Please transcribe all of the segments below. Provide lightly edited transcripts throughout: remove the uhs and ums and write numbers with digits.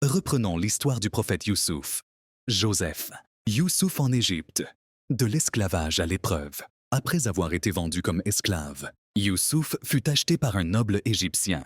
Reprenons l'histoire du prophète Youssouf. Joseph. Youssouf en Égypte. De l'esclavage à l'épreuve. Après avoir été vendu comme esclave, Youssouf fut acheté par un noble égyptien,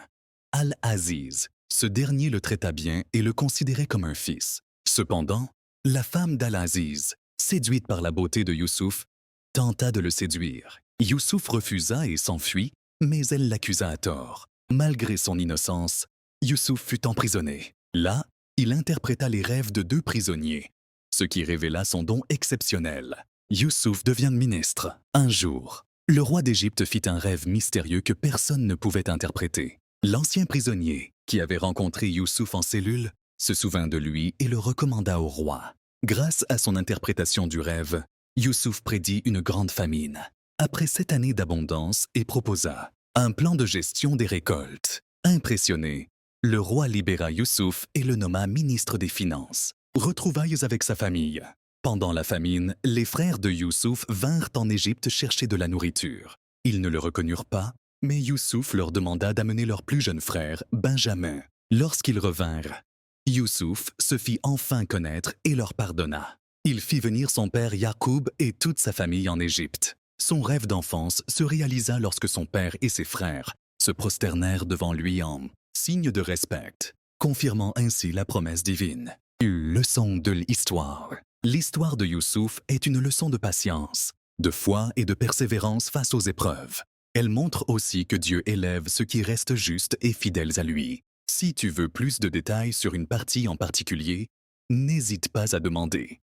Al-Aziz. Ce dernier le traita bien et le considérait comme un fils. Cependant, la femme d'Al-Aziz, séduite par la beauté de Youssouf, tenta de le séduire. Youssouf refusa et s'enfuit, mais elle l'accusa à tort. Malgré son innocence, Youssouf fut emprisonné. Là, il interpréta les rêves de 2 prisonniers, ce qui révéla son don exceptionnel. Youssouf devient ministre. Un jour, le roi d'Égypte fit un rêve mystérieux que personne ne pouvait interpréter. L'ancien prisonnier, qui avait rencontré Youssouf en cellule, se souvint de lui et le recommanda au roi. Grâce à son interprétation du rêve, Youssouf prédit une grande famine. Après 7 années d'abondance et proposa un plan de gestion des récoltes. Impressionné, le roi libéra Youssouf et le nomma ministre des Finances. Retrouvailles avec sa famille. Pendant la famine, les frères de Youssouf vinrent en Égypte chercher de la nourriture. Ils ne le reconnurent pas, mais Youssouf leur demanda d'amener leur plus jeune frère, Benjamin. Lorsqu'ils revinrent, Youssouf se fit enfin connaître et leur pardonna. Il fit venir son père Yacoub et toute sa famille en Égypte. Son rêve d'enfance se réalisa lorsque son père et ses frères se prosternèrent devant lui en signe de respect, confirmant ainsi la promesse divine. Leçon de l'histoire. L'histoire de Youssouf est une leçon de patience, de foi et de persévérance face aux épreuves. Elle montre aussi que Dieu élève ceux qui restent justes et fidèles à lui. Si tu veux plus de détails sur une partie en particulier, n'hésite pas à demander.